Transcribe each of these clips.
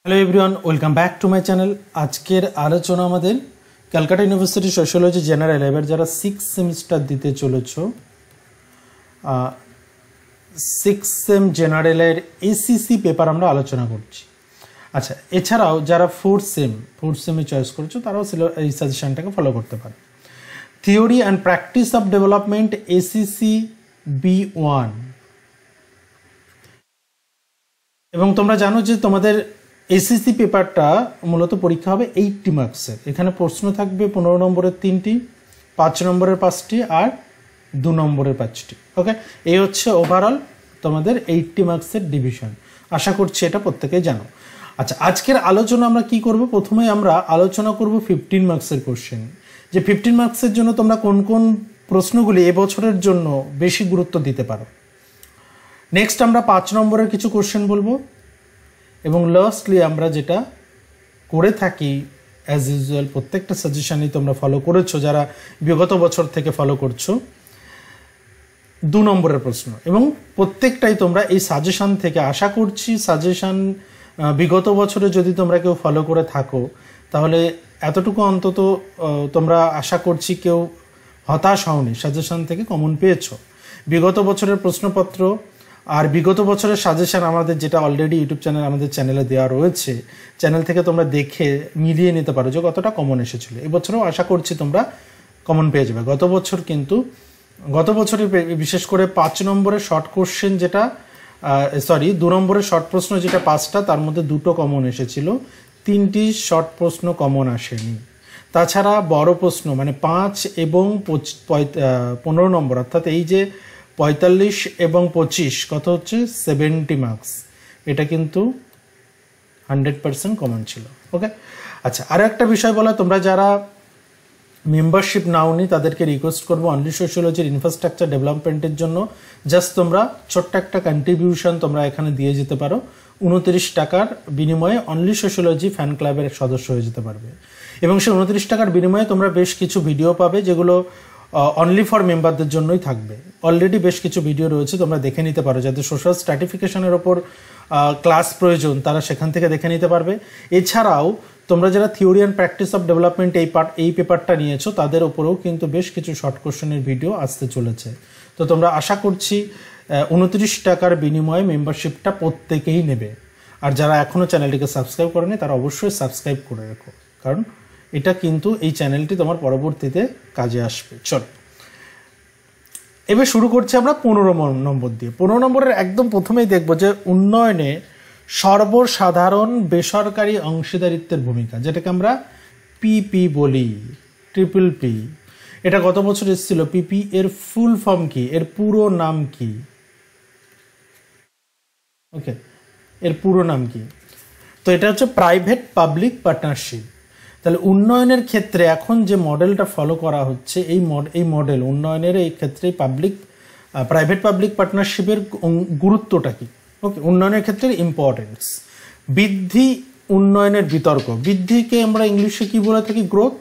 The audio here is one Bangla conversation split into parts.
Hello everyone welcome back to my channel. आजकेर आलोचना आमादेर क्यालकाटा यूनिवर्सिटी सोशियोलॉजी जेनारेल एबार যারা 6 সেমিস্টার দিতে চলেছো 6 সেম জেনারেলের এসিসি পেপার আমরা আলোচনা করছি। আচ্ছা, এছাড়াও যারা 4 সেমে চয়েস করেছো তারাও এই সাজেশনটাকে ফলো করতে পারো। Theory and practice of development ACC B1 এবং তোমরা জানো যে তোমাদের এসিসি পেপারটা মূলত পরীক্ষা হবে 80 মার্কসের। এখানে প্রশ্ন থাকবে 15 নম্বরের 3টি, 5 নম্বরের 5টি আর 2 নম্বরের 5টি। ওকে, এই হচ্ছে ওভারঅল তোমাদের 80 মার্কসের ডিভিশন। আশা করছি এটা প্রত্যেকেই জানো। আচ্ছা, আজকের আলোচনা আমরা কি করব? প্রথমে আমরা আলোচনা করব 15 মার্কসের কোশ্চেন, যে 15 মার্কসের জন্য তোমরা কোন কোন প্রশ্নগুলি এবছরের জন্য বেশি গুরুত্ব দিতে পারো। নেক্সট আমরা 5 নম্বরের কিছু কোশ্চেন বলবো এবং লাস্টলি আমরা যেটা করে থাকি অ্যাজ ইউজুয়াল, প্রত্যেকটা সাজেশনই তোমরা ফলো করেছো যারা বিগত বছর থেকে ফলো করছো, 2 নম্বরের প্রশ্ন এবং প্রত্যেকটাই তোমরা এই সাজেশন থেকে আশা করছি সাজেশন বিগত বছরে যদি তোমরা কেউ ফলো করে থাকো তাহলে এতটুকু অন্তত তোমরা আশা করছি কেউ হতাশ হওনি, সাজেশন থেকে কমন পেয়েছো। বিগত বছরের প্রশ্নপত্র আর বিগত বছরের সাজেশন আমাদের যেটা অলরেডি ইউটিউব চ্যানেল আমাদের চ্যানেলে দেওয়া রয়েছে, চ্যানেল থেকে তোমরা দেখে মিলিয়ে নিতে পারো যে কতটা কমন এসেছিলো। এবছরেও আশা করছি তোমরা কমন পেয়ে যাবে। গত বছরে বিশেষ করে 5 নম্বরের শর্ট কোশ্চেন যেটা 2 নম্বরের শর্ট প্রশ্ন যেটা 5টা, তার মধ্যে 2টো কমন এসেছিল, 3টি শর্ট প্রশ্ন কমন আসেনি। তাছাড়া বড় প্রশ্ন মানে 5 এবং 15 নম্বর, অর্থাৎ এই যে 45 এবং 25 কত হচ্ছে 70 মার্কস, এটা কিন্তু 100% কমন ছিল। ওকে, আচ্ছা, আরও একটা বিষয় বলা, তোমরা যারা মেম্বারশিপ নাওনি তাদেরকে রিকোয়েস্ট করবো অনলি সোশিওলজির ইনফ্রাস্ট্রাকচার ডেভেলপমেন্টের জন্য জাস্ট তোমরা ছোট্ট একটা কন্ট্রিবিউশন তোমরা এখানে দিয়ে যেতে পারো। 29 টাকার বিনিময়ে অনলি সোশিওলজি ফ্যান ক্লাবের সদস্য হয়ে যেতে পারবে এবং সেই 29 টাকার বিনিময়ে তোমরা বেশ কিছু ভিডিও পাবে যেগুলো অনলি ফর মেম্বারদের জন্যই থাকবে। অলরেডি বেশ কিছু ভিডিও রয়েছে, তোমরা দেখে নিতে পারো। যাদের সোশ্যাল স্ট্র্যাটিফিকেশনের ওপর ক্লাস প্রয়োজন তারা সেখান থেকে দেখে নিতে পারবে। এছাড়াও তোমরা যারা theory and practice of development এই পেপারটা নিয়েছো তাদের ওপরেও কিন্তু বেশ কিছু শর্ট কোশ্চেনের ভিডিও আসতে চলেছে। তো তোমরা আশা করছি 29 টাকার বিনিময়ে মেম্বারশিপটা প্রত্যেকেই নেবে। আর যারা এখনও চ্যানেলটিকে সাবস্ক্রাইব করেনি তারা অবশ্যই সাবস্ক্রাইব করে রেখো, কারণ এটা কিন্তু এই চ্যানেলটি তোমার পরবর্তীতে কাজে আসবে। চলো এবার শুরু করছি আমরা 15 নম্বর দিয়ে। 15 নম্বরের একদম প্রথমেই দেখব যে উন্নয়নে সর্বসাধারণ বেসরকারি অংশীদারিত্বের ভূমিকা, যেটাকে আমরা পিপি বলি, PP। এটা গত বছর এসেছিল। পিপি এর ফুল ফর্ম কি, এর পুরো নাম কি? ওকে, এর পুরো নাম কি? তো এটা হচ্ছে প্রাইভেট পাবলিক পার্টনারশিপ। তাহলে উন্নয়নের ক্ষেত্রে এখন যে মডেলটা ফলো করা হচ্ছে এই মডেল উন্নয়নের এই ক্ষেত্রে প্রাইভেট পাবলিক পার্টনারশিপের গুরুত্বটা কি? ওকে, উন্নয়নের ক্ষেত্রে ইম্পর্টেন্স, বৃদ্ধি, উন্নয়নের বিতর্ক। বৃদ্ধিকে আমরা ইংলিশে কি বলে থাকি? গ্রোথ,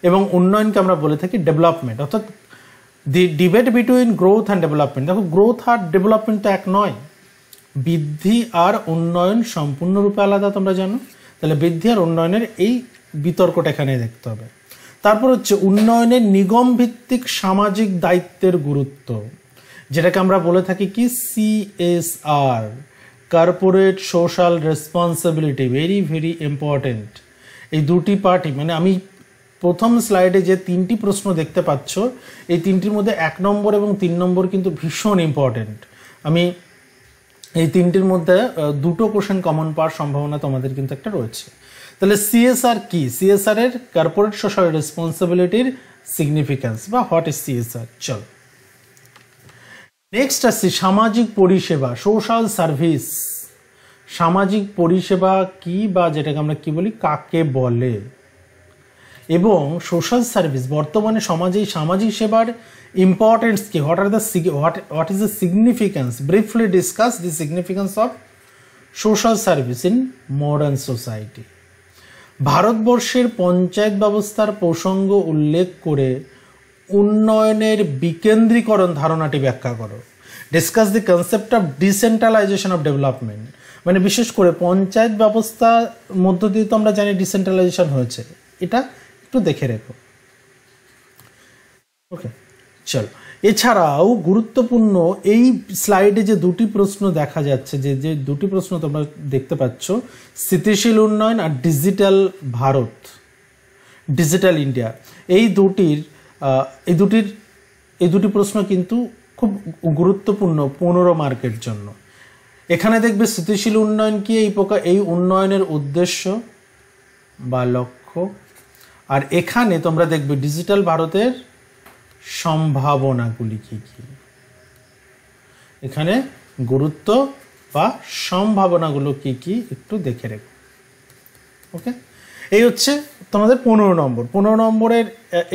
এবং উন্নয়নকে আমরা বলে থাকি ডেভেলপমেন্ট, অর্থাৎ দি debate between growth and development. দেখো, গ্রোথ আর ডেভেলপমেন্ট তো এক নয়, বৃদ্ধি আর উন্নয়ন সম্পূর্ণরূপে আলাদা, তোমরা জানো। তাহলে বৃদ্ধি আর উন্নয়নের এই বিতর্কটা এখানে দেখতে হবে। তারপর হচ্ছে উন্নয়নের নিগম ভিত্তিক সামাজিক দায়িত্বের গুরুত্ব, যেটাকে আমরা বলে থাকি কি CSR, corporate social responsibility. Very very important এই দুটি পার্টই। মানে আমি প্রথম স্লাইডে যে 3টি প্রশ্ন দেখতে পাচ্ছ, এই 3টির মধ্যে 1 নম্বর এবং 3 নম্বর কিন্তু ভীষণ ইম্পর্টেন্ট। আমি এই 3টির মধ্যে 2টো কোশ্চেন কমন পাওয়ার সম্ভাবনা তোমাদের কিন্তু একটা রয়েছে। তাহলে CSR কি? CSR এর কর্পোরেট সোশ্যাল রেসপন্সিবিলিটির সিগনিফিক্যান্স বা হোয়াট ইজ CSR। চলো নেক্সট আসছি সামাজিক পরিষেবা, সোশ্যাল সার্ভিস। সামাজিক পরিষেবা কি বা যেটাকে আমরা কি বলি, কাকে বলে, এবং সোশ্যাল সার্ভিস বর্তমানে সমাজে সামাজিক সেবার ইম্পর্টেন্স কি? What is the significance? Briefly discuss the significance of social service in modern society. ভারতবর্ষের পঞ্চায়েত ব্যবস্থার প্রসঙ্গ উল্লেখ করে উন্নয়নের বিকেন্দ্রীকরণ ধারণাটি ব্যাখ্যা করো। Discuss the concept of decentralisation of development. মানে বিশেষ করে পঞ্চায়েত ব্যবস্থার মধ্য দিয়ে তো আমরা জানি ডিসেন্ট্রালাইজেশন হয়েছে, এটা একটু দেখে রেখো। ওকে, চলো। এছাড়াও গুরুত্বপূর্ণ এই স্লাইডে যে দুটি প্রশ্ন দেখা যাচ্ছে, যে দুটি প্রশ্ন তোমরা দেখতে পাচ্ছ, স্থিতিশীল উন্নয়ন আর ডিজিটাল ভারত, ডিজিটাল ইন্ডিয়া, এই দুটি প্রশ্ন কিন্তু খুব গুরুত্বপূর্ণ 15 মার্কের জন্য। এখানে দেখবে স্থিতিশীল উন্নয়ন কি, এই উন্নয়নের উদ্দেশ্য বা লক্ষ্য, আর এখানে তোমরা দেখবে ডিজিটাল ভারতের সম্ভাবনাগুলি কি কি। এখানে গুরুত্ব বা সম্ভাবনাগুলো কি কি একটু দেখে রেখো। ওকে, এই হচ্ছে তোমাদের 15 নম্বরের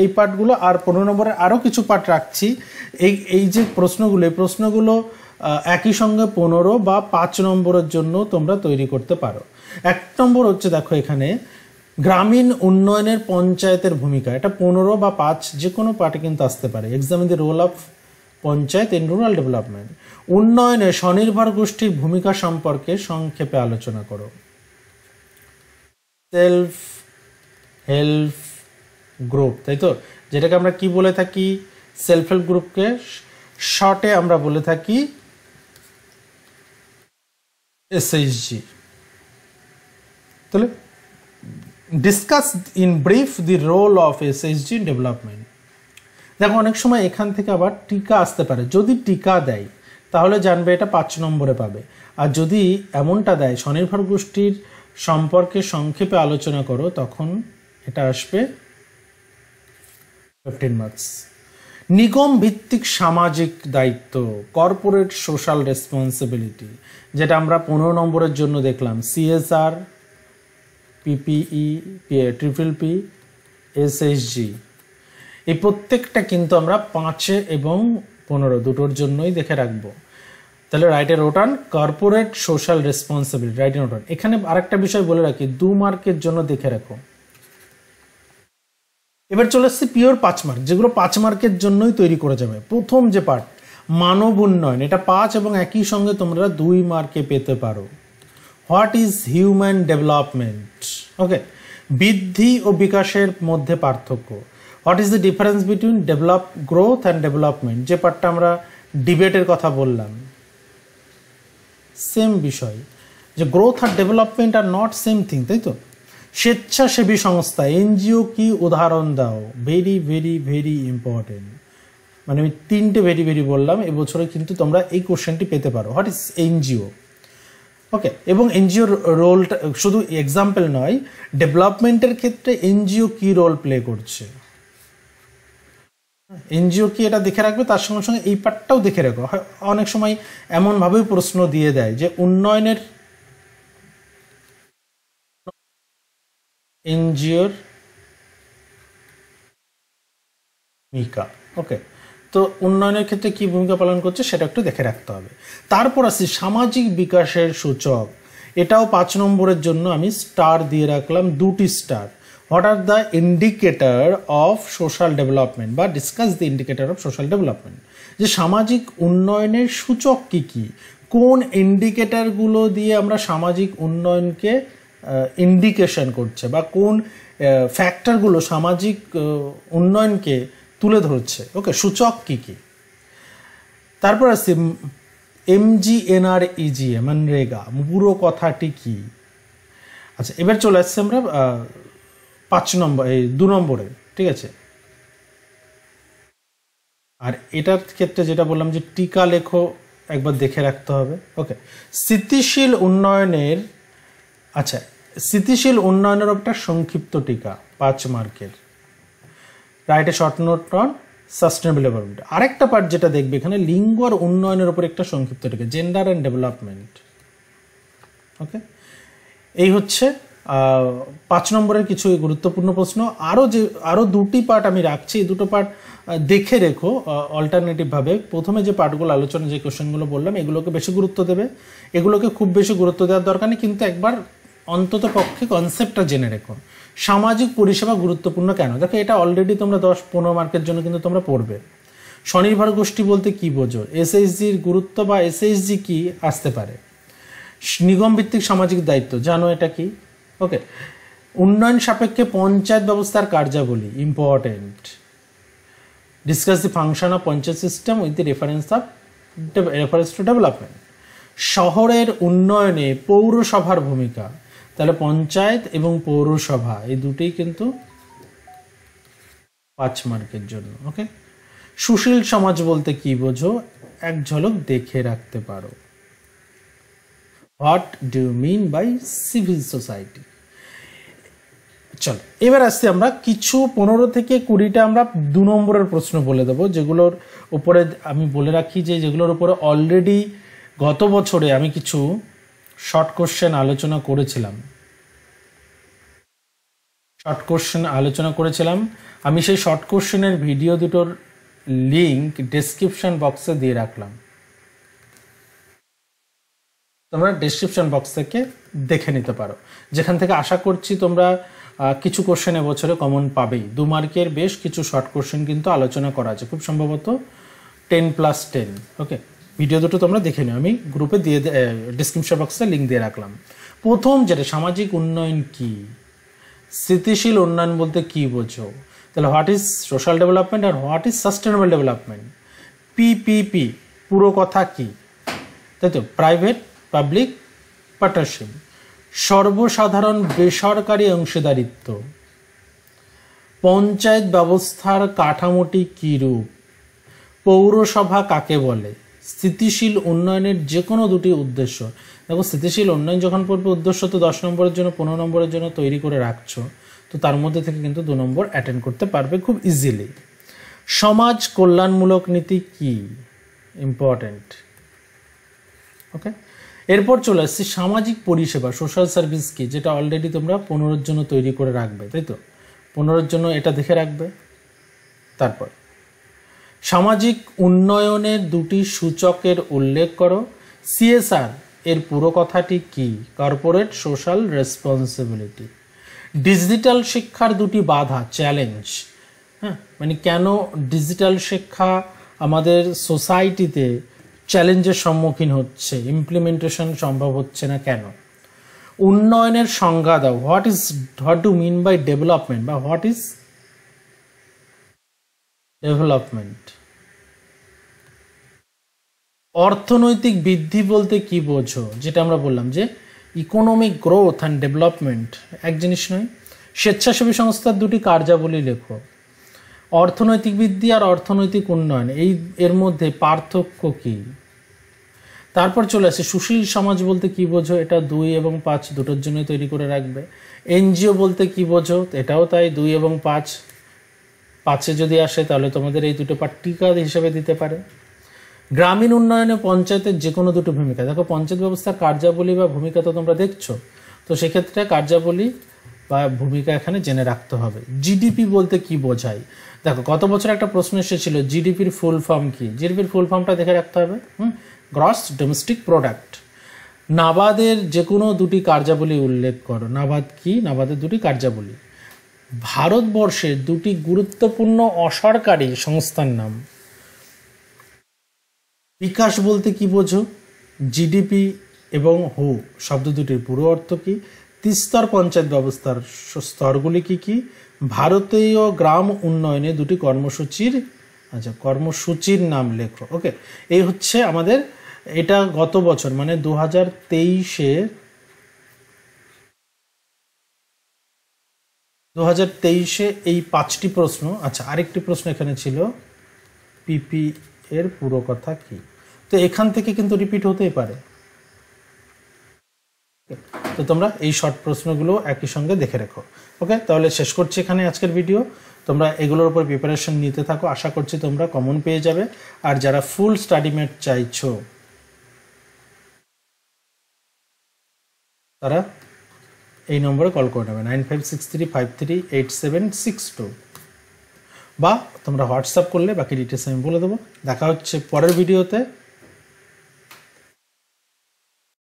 এই পার্টগুলো। আর 15 নম্বরের আরও কিছু পার্ট রাখছি। এই যে প্রশ্নগুলো, এই প্রশ্নগুলো একই সঙ্গে 15 বা 5 নম্বরের জন্য তোমরা তৈরি করতে পারো। 1 নম্বর হচ্ছে, দেখো এখানে গ্রামীণ উন্নয়নের পঞ্চায়েতের ভূমিকা, এটা 15 বা 5 যে কোনো পার্টে কিন্তু আসতে পারে। Examine the role of panchayat in rural development. উন্নয়নে স্বনির্ভর গোষ্ঠীর ভূমিকা সম্পর্কে সংক্ষেপে আলোচনা করো। সেলফ হেল্প গ্রুপ, তাই তো, যেটাকে আমরা কি বলে থাকি, সেলফ হেল্প গ্রুপকে শর্টে আমরা বলে থাকি এসএইচজি। তাহলে discuss in brief the role of SHG in development. দেখো অনেক সময় এখান থেকে আবার টিকা আসতে পারে। যদি টিকা দেয় তাহলে জানবে এটা 5 নম্বরে পাবে, আর যদি এমনটা দেয় স্বনির্ভর গোষ্ঠীর সম্পর্কে সংক্ষেপে আলোচনা করো, তখন এটা আসবে 15 মার্কস। নিগম ভিত্তিক সামাজিক দায়িত্ব, কর্পোরেট সোশ্যাল রেসপন্সিবিলিটি, যেটা আমরা 15 নম্বরের জন্য দেখলাম। সিএসআর, পিপিই, PPP, এসএইচজি, এই প্রত্যেকটা কিন্তু আমরা 5 এবং 15 দুটোর জন্যই দেখে রাখবো। তাহলে রাইট এ রোটান corporate social responsibility, right a রোটান। এখানে আরেকটা বিষয় বলে রাখি, 2 মার্কের জন্য দেখে রাখো। এবার চলে আসছে পিওর 5 মার্ক, যেগুলো 5 মার্কের জন্যই তৈরি করা যাবে। প্রথম যে পার্ট মানব উন্নয়ন, এটা 5 এবং একই সঙ্গে তোমরা 2 মার্কে পেতে পারো। What is human development? Okay, বৃদ্ধি ও বিকাশের মধ্যে পার্থক্য। What is the difference between growth and development, যে পার্টটা আমরা ডিবেটের কথা বললাম। সেম বিষয়, যে গ্রোথ আর ডেভেলপমেন্ট আর নট সেম থিং, তাই তো। স্বেচ্ছাসেবী সংস্থা, এনজিও কি, উদাহরণ দাও। ভেরি ভেরি ভেরি ইম্পর্টেন্ট, মানে আমি 3টে ভেরি ভেরি বললাম, এবছরে কিন্তু তোমরা এই কোশ্চেনটি পেতে পারো। What is NGO? ওকে, এবং এনজিওর রোলটা শুধু এক্সাম্পল নয়, ডেভেলপমেন্টের ক্ষেত্রে এনজিও কি রোল প্লে করছে, এনজিও কি, এটা দেখে রাখবে। তার সঙ্গে সঙ্গে এই পার্টটাও দেখে রাখো। অনেক সময় এমনভাবেই প্রশ্ন দিয়ে দেয় যে উন্নয়নের এনজিওর ভূমিকা। ওকে, তো উন্নয়নের ক্ষেত্রে কি ভূমিকা পালন করছে সেটা একটু দেখে রাখতে হবে। তারপর আসি সামাজিক বিকাশের সূচক, এটাও 5 নম্বরের জন্য আমি স্টার দিয়ে রাখলাম, 2টি star. What are the indicator of social development, বা discuss the indicator of social development, যে সামাজিক উন্নয়নের সূচক কি কি, কোন ইন্ডিকেটরগুলো দিয়ে আমরা সামাজিক উন্নয়নকে ইন্ডিকেশন করছে, বা কোন ফ্যাক্টরগুলো সামাজিক উন্নয়নকে তুলে ধরছে। ওকে, সূচক কি কি। তারপর আসছে MGNREGA, মনরেগা, পুরো কথাটি কি। আচ্ছা, এবার চলে আসছে আমরা 5 নম্বর, এই 2 নম্বরে, ঠিক আছে। আর এটার ক্ষেত্রে যেটা বললাম যে টিকা লেখো, একবার দেখে রাখতে হবে। ওকে, স্থিতিশীল উন্নয়নের, আচ্ছা, স্থিতিশীল উন্নয়নের একটা সংক্ষিপ্ত টিকা 5 মার্কের। Write a short note on sustainable development. আরেকটা পার্ট যেটা দেখবে এখানে, লিঙ্গ আর উন্নয়নের উপর একটা সংক্ষিপ্ত টিকা, জেন্ডার অ্যান্ড ডেভেলপমেন্ট। ওকে, এই হচ্ছে 5 নম্বরের কিছু গুরুত্বপূর্ণ প্রশ্ন। আরও 2টি পার্ট আমি রাখছি, এই 2টো পার্ট দেখে রেখো অল্টারনেটিভভাবে। প্রথমে যে পার্টগুলো আলোচনা, যে কোশ্চেনগুলো বললাম, এগুলোকে বেশি গুরুত্ব দেবে। এগুলোকে খুব বেশি গুরুত্ব দেওয়ার দরকার নেই, কিন্তু একবার অন্তত পক্ষে কনসেপ্টটা জেনে রেখো। সামাজিক পরিষেবা গুরুত্বপূর্ণ কেন? দেখো, এটা অলরেডি তোমরা 10-15 মার্কের জন্য কিন্তু তোমরা পড়বে। স্বনির্ভর গোষ্ঠী বলতে কি বোঝো, এসএইচজির গুরুত্ব বা এসএইচজি কি আসতে পারে। নিগম ভিত্তিক সামাজিক দায়িত্ব, জানো এটা কি? ওকে, উন্নয়ন সাপেক্ষে পঞ্চায়েত ব্যবস্থার কার্যাবলী, important. Discuss the function of panchayat system with the reference to development. শহরের উন্নয়নে পৌরসভার ভূমিকা, তাহলে পঞ্চায়েত এবং পৌরসভা এই দুটোই কিন্তু 5 মার্কের জন্য। ওকে, সুশীল সমাজ বলতে কি বোঝো, এক ঝলক দেখে রাখতে পারো। What do you mean by civil society? চলো এবার আসছি আমরা কিছু 15 থেকে 20টা আমরা 2 নম্বরের প্রশ্ন বলে দেবো, যেগুলোর উপরে আমি বলে রাখি যে যেগুলোর উপরে অলরেডি গত বছরে আমি কিছু শর্ট কোশ্চেন আলোচনা করেছিলাম। আমি সেই শর্ট কোশ্চেনের ভিডিও দুটোর লিংক ডেসক্রিপশন বক্সে দিয়ে রাখলাম, তোমরা ডেসক্রিপশন বক্স থেকে দেখে নিতে পারো, যেখান থেকে আশা করছি তোমরা কিছু কোশ্চেন এবছরে কমন পাবেই। 2 মার্কের বেশ কিছু শর্ট কোশ্চেন কিন্তু আলোচনা করা আছে, খুব সম্ভবত 10+10। ওকে, ভিডিও দুটো তোমরা দেখে নিও, আমি গ্রুপে দিয়ে ডেসক্রিপশন বক্সে লিঙ্ক দিয়ে রাখলাম। প্রথম যেটা, সামাজিক উন্নয়ন কি? স্থিতিশীল উন্নয়ন বলতে কি বোঝো? তাহলে হোয়াট ইজ সোশ্যাল ডেভেলপমেন্ট আর what is sustainable development? PPP পুরো কথা কি, তাই তো? Private public partnership. সর্বসাধারণ বেসরকারি অংশীদারিত্ব। পঞ্চায়েত ব্যবস্থার কাঠামোটি কী রূপ? পৌরসভা কাকে বলে? স্থিতিশীল উন্নয়নের যে কোনো 2টি উদ্দেশ্য। দেখো, স্থিতিশীল উন্নয়ন যখন পড়বে উদ্দেশ্য তো 10 নম্বরের জন্য 15 নম্বরের জন্য তৈরি করে রাখছো, তো তার মধ্যে থেকে কিন্তু 2 নম্বর অ্যাটেন্ড করতে পারবে খুব ইজিলি। সমাজ কল্যাণমূলক নীতি কি? ইম্পর্টেন্ট। ওকে, এরপর চলে আসছি সামাজিক পরিষেবা, সোশ্যাল সার্ভিস কি, যেটা অলরেডি তোমরা 15-র জন্য তৈরি করে রাখবে, তাই তো? 15-র জন্য এটা দেখে রাখবে। তারপর সামাজিক উন্নয়নের 2টি সূচকের উল্লেখ করো। সিএসআর এর পুরো কথাটি কি? Corporate social responsibility. ডিজিটাল শিক্ষার 2টি বাধা, চ্যালেঞ্জ। হ্যাঁ, মানে কেন ডিজিটাল শিক্ষা আমাদের সোসাইটিতে চ্যালেঞ্জের সম্মুখীন হচ্ছে, ইমপ্লিমেন্টেশন সম্ভব হচ্ছে না কেন? উন্নয়নের সংজ্ঞা দাও। What do mean by development বা হোয়াট ইজ ডেভেলপমেন্ট? অর্থনৈতিক বৃদ্ধি বলতে কি বোঝো? যেটা আমরা বললাম যে ইকোনমিক গ্রোথ অ্যান্ড ডেভেলপমেন্ট এক জিনিস নয়। স্বেচ্ছাসেবী সংস্থার 2টি কার্যাবলী লেখো। অর্থনৈতিক বৃদ্ধি আর অর্থনৈতিক উন্নয়ন, এর মধ্যে পার্থক্য কি? তারপর চলে আসে সুশীল সমাজ বলতে কি বোঝো? এটা 2 এবং 5 দুটোর জন্য তৈরি করে রাখবে। এনজিও বলতে কি বোঝো? এটাও তাই, 2 এবং 5। 5-এ যদি আসে তাহলে তোমাদের এই 2টো পার্টিকাল হিসেবে দিতে পারে। গ্রামীণ উন্নয়নে পঞ্চায়েতের যে কোনো 2টো ভূমিকা। দেখো, পঞ্চায়েত ব্যবস্থার কার্যাবলী বা ভূমিকা তো তোমরা দেখছো, তো সেক্ষেত্রে কার্যাবলী বা ভূমিকা এখানে জেনে রাখতে হবে। জিডিপি বলতে কি বোঝায়? দেখো, গত বছর একটা প্রশ্ন এসেছিল, জিডিপির ফুল ফর্ম কি? জিডিপির ফুল ফর্মটা দেখে রাখতে হবে, গ্রস ডোমেস্টিক প্রোডাক্ট। নাবাদের যে কোনো 2টি কার্যাবলী উল্লেখ করো। নাবাদ কি? নাবাদের 2টি কার্যাবলী। ভারতবর্ষের 2টি গুরুত্বপূর্ণ অসরকারি সংস্থার নাম। বিকাশ বলতে কি বোঝো? জিডিপি এবং হু শব্দ দুটির পুরো অর্থ কি? 3 পঞ্চায়েত ব্যবস্থার স্তরগুলি কি কি? ভারতীয় গ্রাম উন্নয়নে 2টি কর্মসূচির নাম লেখো। ওকে, এই হচ্ছে আমাদের, এটা গত বছর মানে 2023-এ এই 5টি প্রশ্ন। আচ্ছা, আরেকটি প্রশ্ন এখানে ছিল, পিপি এর পুরো কথা কি? তো এখান থেকে কিন্তু রিপিট হতেই পারে, তো তোমরা এই শর্ট প্রশ্নগুলো একই সঙ্গে দেখে রেখো। ওকে, তাহলে শেষ করছি এখানে আজকের ভিডিও। তোমরা এগুলোর উপর প্রিপারেশন নিতে থাকো, আশা করছি তোমরা কমন পেয়ে যাবে। আর যারা ফুল স্টাডি মেট চাইছো তারা এই নম্বরে কল করে নেবে, 9563538762, বা তোমরা হোয়াটসঅ্যাপ করলে বাকি ডিটেলস আমি বলে দেবো। দেখা হচ্ছে পরের ভিডিওতে।